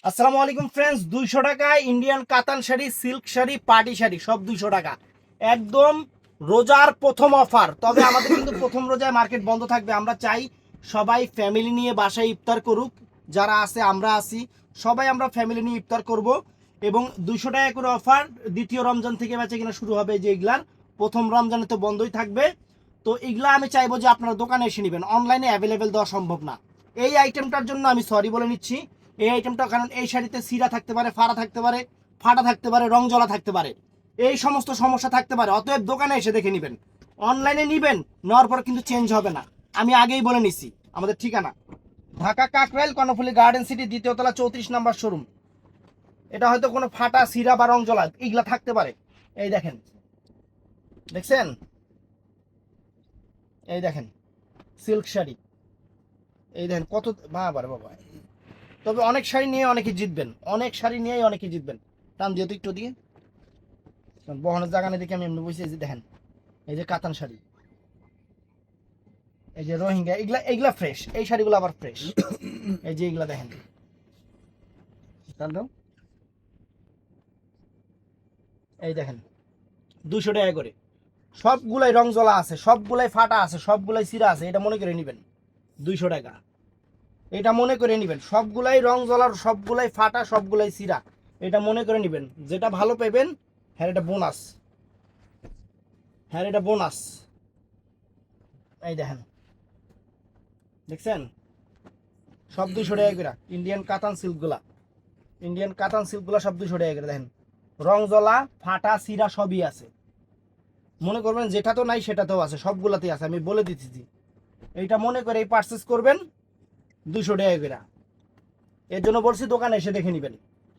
আসসালামু আলাইকুম ফ্রেন্ডস, 200 টাকায় ইন্ডিয়ান কাতান শাড়ি, সিল্ক শাড়ি, পার্টি শাড়ি সব 200 টাকা। একদম রোজার প্রথম অফার। তবে আমাদের কিন্তু প্রথম রোজায় মার্কেট বন্ধ থাকবে। আমরা চাই সবাই ফ্যামিলি নিয়ে বাসায় ইফতার করুক। যারা আছে আমরা আছি, সবাই আমরা ফ্যামিলি নিয়ে ইফতার করব। এবং 200 টাকা করে অফার। দ্বিতীয় রমজান থেকে বেচা কিনা শুরু হবে। যে এগুলার প্রথম রমজানে তো বন্ধই থাকবে। তো এগুলা আমি চাইবো যে আপনারা দোকানে এসে নেবেন, অনলাইনে অ্যাভেলেবেল দেওয়া সম্ভব না। এই আইটেমটার জন্য আমি সরি বলে নিচ্ছি। এই আইটেমটা কারণ এই শাড়িতে সিরা থাকতে পারে, ফাড়া থাকতে পারে, ফাটা থাকতে পারে, রং জ্বলা থাকতে পারে, এই সমস্ত সমস্যা থাকতে পারে। অতএব দোকানে এসে দেখে নেবেন। অনলাইনে নেবেন, নেওয়ার পর কিন্তু চেঞ্জ হবে না। আমি আগেই বলে নিছি আমাদের ঠিকানা ঢাকা কাকরাইল কর্ণফুলী গার্ডেন সিটি, দ্বিতীয় তলা, 34 নম্বর শোরুম। এটা হয়তো কোনো ফাটা, সিরা বা রং জ্বলা এগুলা থাকতে পারে। এই দেখেন, দেখছেন? এই দেখেন সিল্ক শাড়ি, এই দেখেন কত বাবা রে বাবা। তবে অনেক শাড়ি নিয়ে অনেকে জিতবেন, অনেক শাড়ি নিয়েই অনেকে জিতবেন। টান দিয়ে তো একটু দিয়ে বহনের জায়গা নেই দেখে আমি এমনি বসে। এই যে দেখেন, এই যে কাতান শাড়ি, এই যে রোহিঙ্গা, এগুলা এগুলা ফ্রেশ। এই শাড়িগুলো আবার ফ্রেশ। এই যে এগুলা দেখেন, এই দেখেন 200 টাকা করে। সবগুলাই রং জ্বলা আছে, সবগুলাই ফাটা আছে, সবগুলাই চিরা আছে। এটা মনে করে নেবেন 200 টাকা। এটা মনে করে নেবেন, সবগুলাই রং জ্বলার, সবগুলাই ফাটা, সবগুলাই চিরা। এটা মনে করে নেবেন। যেটা ভালো পাইবেন, হ্যাঁ এটা বোনাস, হ্যাঁ এটা বোনাস। এই দেখেন, দেখছেন? সব 200 টাকা করে ইন্ডিয়ান কাতান সিল্কগুলা, ইন্ডিয়ান কাতান সিল্কগুলা সব 200 টাকা করে। দেখেন রং জ্বলা, ফাটা, চিরা সবই আছে। মনে করবেন যেটা তো নাই সেটাতেও আছে, সবগুলাতেই আছে। আমি বলে দিচ্ছি, এইটা মনে করে এই পারচেস করবেন 200 টাকা করে। এর জন্য বলছি দোকানে এসে দেখে নেবেন।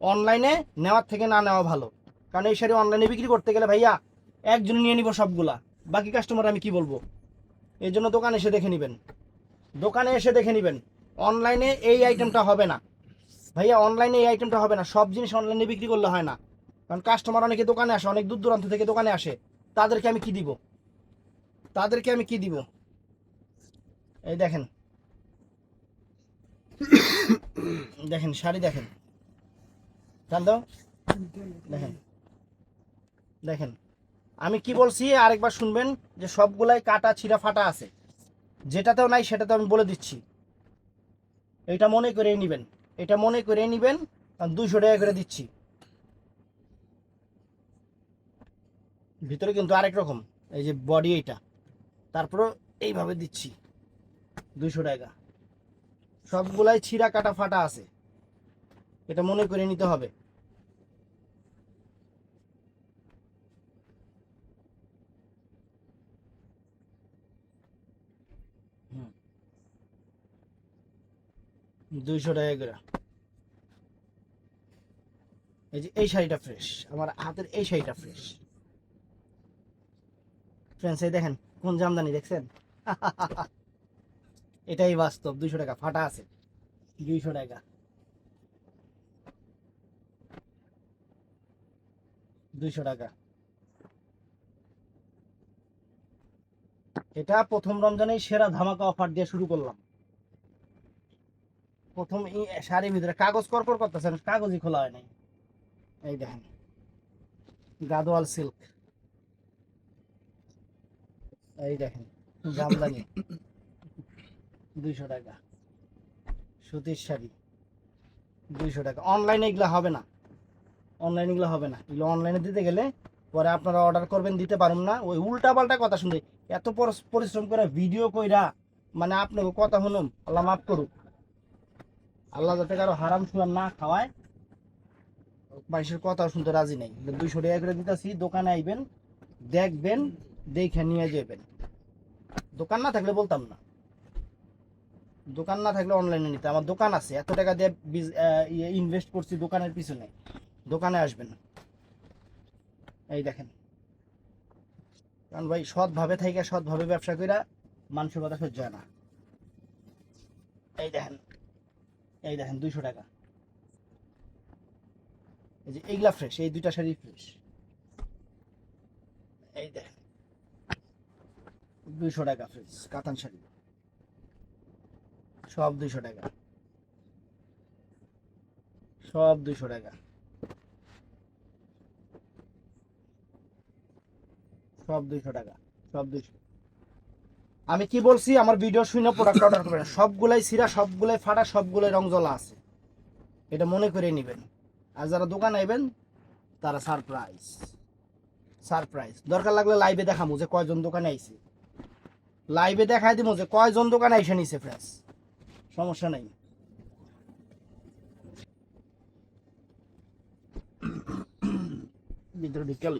অনলাইনে নেওয়ার থেকে না নেওয়া ভালো। কারণ এই শাড়ি অনলাইনে বিক্রি করতে গেলে ভাইয়া একজনে নিয়ে নিব সবগুলা, বাকি কাস্টমার আমি কি বলবো। এই জন্য দোকানে এসে দেখে নেবেন, দোকানে এসে দেখে নেবেন। অনলাইনে এই আইটেমটা হবে না ভাইয়া, অনলাইনে এই আইটেমটা হবে না। সব জিনিস অনলাইনে বিক্রি করলে হয় না। কারণ কাস্টমার অনেকে দোকানে আসে, অনেক দূর দূরান্ত থেকে দোকানে আসে। তাদেরকে আমি কি দিব, তাদেরকে আমি কি দিব? এই দেখেন, দেখেন শাড়ি দেখেন, জান দাও, দেখেন, দেখেন। আমি কি বলছি আরেকবার শুনবেন, যে সবগুলাই কাটা, ছিঁড়া, ফাটা আছে। যেটাতেও নাই সেটাতেও আমি বলে দিচ্ছি। এটা মনে করে নেবেন, এটা মনে করে নেবেন। 200 টাকা করে দিচ্ছি। ভিতরে কিন্তু আরেক রকম, এই যে বডি এইটা, তারপরে এইভাবে দিচ্ছি 200 টাকা। সবগুলাই ছিঁড়া, কাটা, ফাটা আছে। এটা মনে করে নিতে হবে। 200 টাকা করে। এই যে এই শাড়িটা ফ্রেশ, আমার হাতের এই শাড়িটা ফ্রেশ। ফ্রেন্ডস এই দেখেন কোন জামদানি দেখছেন? এটাই বাস্তব। 200 টাকা, ফাটা আছে 200 টাকা, 200 টাকা। এটা প্রথম রমজানেই সেরা ধামাকা অফার দিয়ে শুরু করলাম। প্রথম এই শাড়ির ভিতরে কাগজ করকর করতেছেন, কাগজই খোলা হয় নাই। এই দেখেন গাদোয়াল সিল্ক, এই দেখেন জামদানি 200 টাকা। সুতির শাড়ি 200 টাকা। অনলাইনে এগুলো হবে না, অনলাইনে এগুলো হবে না। এগুলো অনলাইনে দিতে গেলে পরে আপনারা অর্ডার করবেন, দিতে পারবেন না। ওই উল্টা পাল্টা কথা শুনতে, এত পরিশ্রম করে ভিডিও কইরা, মানে আপনাকে কথা শুনুন, আল্লাহ মাফ করুক। আল্লাহ যাতে কারো হারাম সুরাম না খাওয়ায়। মানুষের কথা শুনতে রাজি নেই। 200 টাকা করে দিতেছি, দোকানে আইবেন, দেখবেন, দেখে নিয়ে যাবেন। দোকান না থাকলে বলতাম না, দোকান না থাকলে অনলাইনে নিতে। আমার দোকান আছে, এত টাকা দিয়ে ইনভেস্ট করছি দোকানের পিছনে। দোকানে আসবেন। এই দেখেন, কারণ ভাই সৎভাবে থাইকা, সৎভাবে ব্যবসা কইরা মানুষের কথা সহ্য হয় না। এই দেখেন, এই দেখেন 200 টাকা। এই যে এইগুলা ফ্রেশ, এই দুইটা শাড়ি ফ্রেশ। এই দেখেন 200 টাকা ফ্রেশ কাতান শাড়ি, সব 200 টাকা, সব 200 টাকা, সব 200 টাকা, সব 200। আমি কি বলছি, আমার ভিডিও শুনে প্রোডাক্ট অর্ডার করবেন। সবগুলাই সিরা, সবগুলাই ফাটা, সবগুলাই রং জ্বলা আছে, এটা মনে করে নেবেন। আর যারা দোকান আইবেন তারা সারপ্রাইজ, সারপ্রাইজ। দরকার লাগলে লাইভে দেখাবো যে কয়জন দোকানে আইছে, লাইভে দেখাই দিব যে কয়জন দোকানে আইসে নিছে ফ্রেশ, সমস্যা নাই। ভিতরে ঢুকাল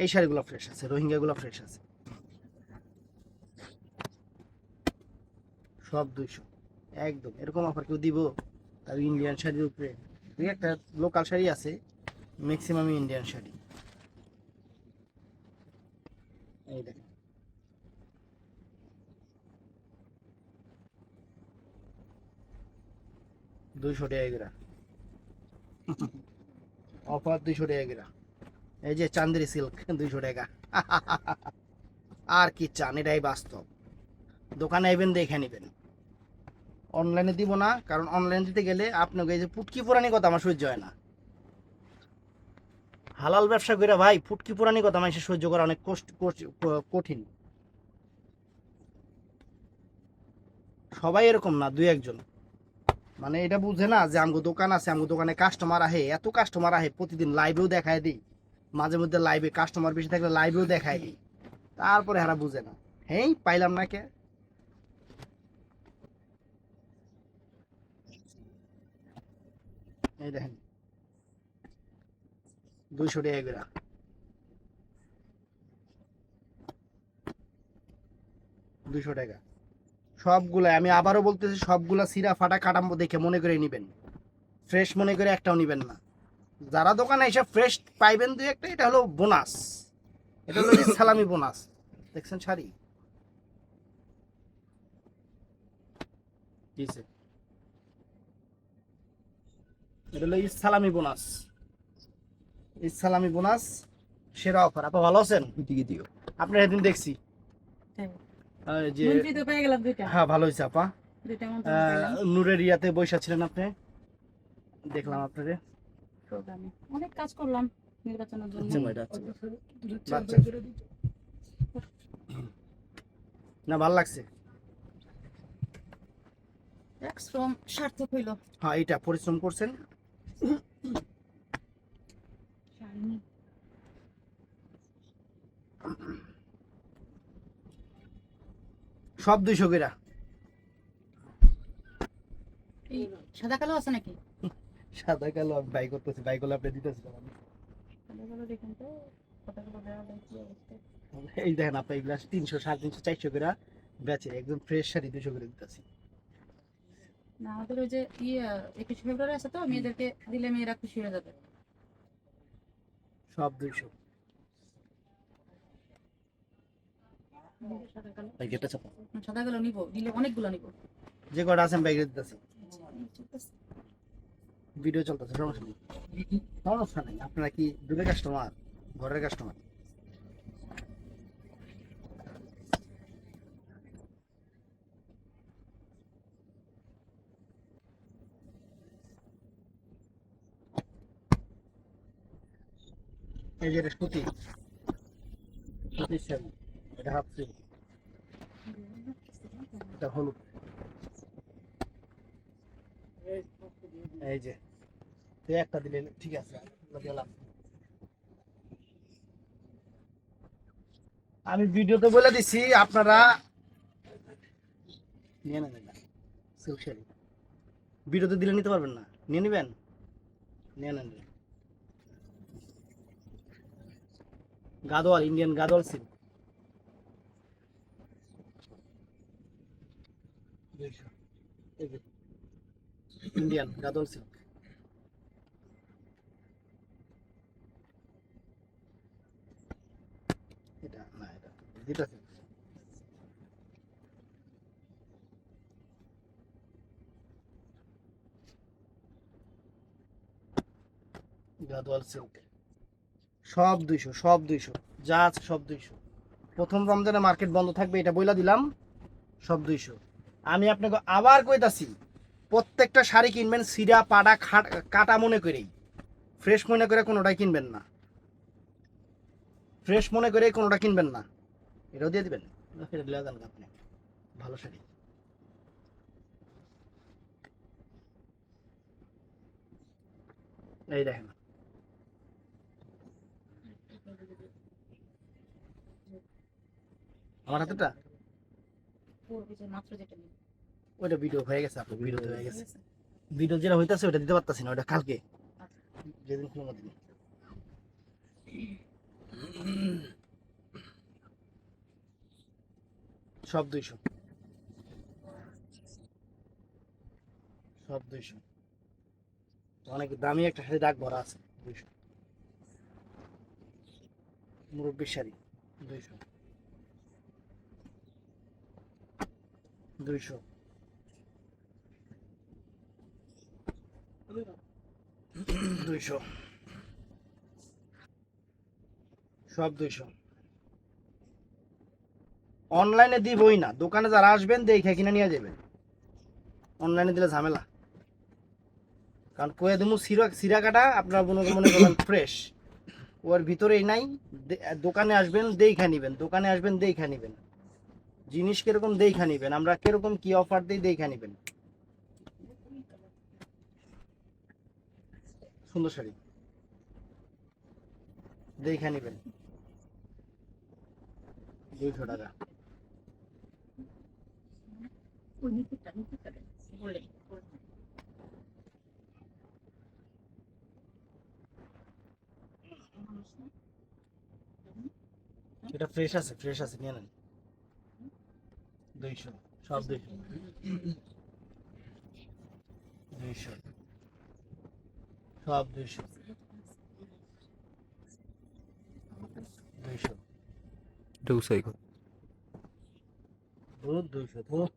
এই শাড়িগুলো ফ্রেশ আছে, রোহিঙ্গাগুলো ফ্রেশ আছে, সব 200 একদম। এরকম অফার কেউ দিব? আর ইন্ডিয়ান শাড়ির উপরে দুই একটা লোকাল শাড়ি আছে, ম্যাক্সিমাম ইন্ডিয়ান শাড়ি। এই দেখেন, $200 অফার, $200। এই যে চান্দেরি সিল্ক, $200। আর কি চান, এটাই বাস্তব। দোকানে আইবেন দেখে নেবেন, অনলাইনে দিব না, কারণ অনলাইন দিতে গেলে আপনাকে এই যে পুটকি পুরানি কথা আমার সহ্য হয় না। হালাল ব্যবসা করে ভাই পুটকি পুরানি কথা মানুষের সহ্য করা অনেক কঠিন। সবাই এরকম না, দুই একজন মানে এটা বুঝে না যে আমগো দোকান আছে, আমগো দোকানে কাস্টমার আহে, এত কাস্টমার আহে প্রতিদিন, লাইভেও দেখায় দিই, মাঝে মধ্যে লাইভে কাস্টমার বেশি থাকলে লাইভেও দেখায় দিই, তারপরে হারা বুঝে না। হ্যাঁ, পাইলাম না কে। এই দেখেন, $200 করে, $200। সবগুলা আমি আবারও বলতেছি, সবগুলা সিরা ফাটা কাটাম্বো দেখে মনে করে নিবেন, ফ্রেশ মনে করে একটাও নিবেন না। যারা দোকানে এসে ফ্রেশ পাইবেন দুই একটা, এটা হলো বোনাস, এটা হলো সালামি বোনাস। দেখছেন শাড়ি দিছে, এটা হলো সালামি বোনাস, সালামি বোনাস, সেরা অফার। আপা ভালো আছেন? আপনার সেদিন দেখছি যে, হ্যাঁ ভালো হয়েছে আপা। নূরের ইয়াতে বৈশা ছিলেন আপনি, দেখলাম আপনারে। অনেক কাজ করলাম নির্বাচনের জন্য। আচ্ছা, না ভালো লাগছে, এক শ্রম সার্থক হইল। হ্যাঁ এটা পরিশ্রম করছেন। সব 200 করে, এই সাদা কালো আছে নাকি? সাদা কালো আমি বাই করতেছি, বাই করলে আপনি দিতেছি। সাদা কালো দেখুন তো কতগুলো দেওয়া যায়, কি অবস্থা। এই দেখেন আপনি এই গ্লাস 300, 350, 400 করে বেচে, একদম ফ্রেশ শাড়ি 200 করে দিতেছি। না আমাদের ওই যে 21 ফেব্রুয়ারি আছে তো, মেয়েদেরকে দিলে মেয়েরা খুশি হয়ে যাবে। সব 200। সাদা কালো, ভাই গেটটা চাপা, সাদা কালো নিবো, দিলে অনেকগুলো নিবো। যে কটা আছেন বাইরে দিতেছি, ভিডিও চলতেছে, সমস্যা নেই, সমস্যা নেই। আপনারা কি দূরের কাস্টমার, ঘরের কাস্টমার? এই যে এটা সুতি, সুতির শাড়ি, এটা হাফ সিল্ক, এটা হলুদ। এই যে তুই একটা দিলে ঠিক আছে, দিলাম। আমি ভিডিওতে বলে দিছি, আপনারা নিয়ে নেবেন না, সিল্ক শাড়ি ভিডিওতে দিলে নিতে পারবেন না, নিয়ে নেবেন, নিয়ে নেন। Gadwal, Indian Gadwal silk, 200। এই যে ইন্ডিয়ান গাদোয়াল সিল্ক, এটা না, এটা দিতেছে গাদোয়াল সিল্ক, সব 200, সব 200, যা আছে সব 200। প্রথম রমজানে মার্কেট বন্ধ থাকবে, এটা বইলা দিলাম। সব 200। আমি আপনাকে আবার কইতাছি, প্রত্যেকটা শাড়ি কিনবেন সিরা পাড়া কাটা মনে করেই, ফ্রেশ মনে করে কোনোটাই কিনবেন না, ফ্রেশ মনে করে কোনোটা কিনবেন না। এটাও দিয়ে দিবেন, ফেরত দিলে জানেন আপনি। ভালো শাড়ি, এই দেখেন। আমার হাতেটা মাত্র যেটা নিই। ওইটা ভিডিও হয়ে গেছে, আপনার ভিডিও হয়ে গেছে। ভিডিও যেটা হইতাছে ওটা দিতে পারতাছি না, ওটা কালকে যেদিন কোনো দিন। সব 200, সব 200। অনেক দামি একটা শাড়ি দাগ ভরা আছে। 200 মুরব্বীর শাড়ি। 200, 200, 200, সব 200। অনলাইনে দিবই না, দোকানে যারা আসবেন দেখে কিনে নিয়ে যাবেন। অনলাইনে দিলে ঝামেলা, কারণ কয়ে দেবো সিরা কাটা, আপনারা মনে করবেন ফ্রেশ, ওর ভিতরেই নাই। দোকানে আসবেন দেখে নিবেন, দোকানে আসবেন দেখে নিবেন, জিনিস কিরকম দেখে নিবেন, আমরা কিরকম কি অফার দিই দেখে নিবেন। সুন্দর শাড়ি দেখে নিবেন। 200 টাকা। ওই নিচেরটা বলে এটা ফ্রেশ আছে, ফ্রেশ আছে, নিয়ে নেন। 200, সব 200, 200, সব 200, 200, Recycle. ধুর 200, ধুর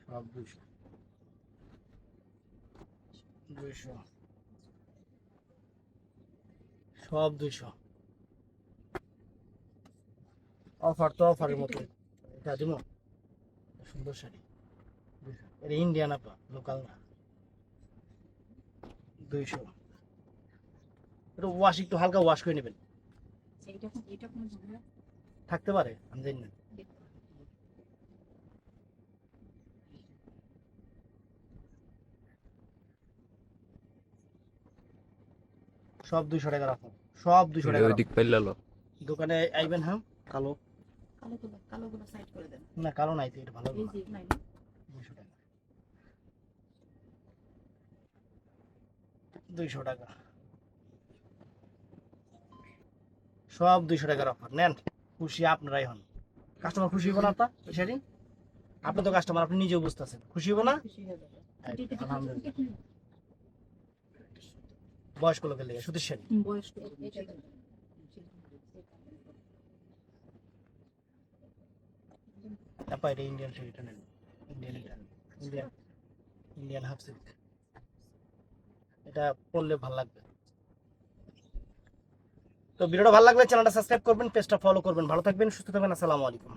সব 200, 200, সব 200। অফার তো অফারের মতো। এটা দিব, সুন্দর শাড়ি। 200, এটা ইন্ডিয়ান আপা, লোকাল না। 200, এটা ওয়াশ একটু হালকা ওয়াশ করে নেবেন, এইটা কোনো ঝামেলা থাকতে পারে আমি জানি না। সব 200 টাকা রাখুন, সব 200 টাকা ওই দিক রাখুন। পাইলালো। দোকানে আইবেন। হ্যাঁ, কালো, কালোগুলো সাইড করে দেন। না কালো নাই তো, এটা ভালো এই না। যে নাই 200 টাকা, 200 টাকা, সব 200 টাকার অফার নেন। খুশি আপনারাই হন। কাস্টমার খুশি হবো না আপনার ওই শাড়ি? আপনি তো কাস্টমার, আপনি নিজেও বুঝতেছেন, খুশি হবো না? খুশি হয়ে যাবে। আলহামদুলিল্লাহ। বয়স্ক লোকের লেগে সুতির শাড়ি। বয়স্ক এটা আপা এটা ইন্ডিয়ান শাড়িটা নেন, ইন্ডিয়ান, এটা ইন্ডিয়ান, ইন্ডিয়ান হাফ সিল্ক। এটা পরলে ভালো লাগবে। তো ভিডিওটা ভালো লাগলে চ্যানেলটা সাবস্ক্রাইব করবেন, পেজটা ফলো করবেন। ভালো থাকবেন, সুস্থ থাকবেন। আসসালামু আলাইকুম।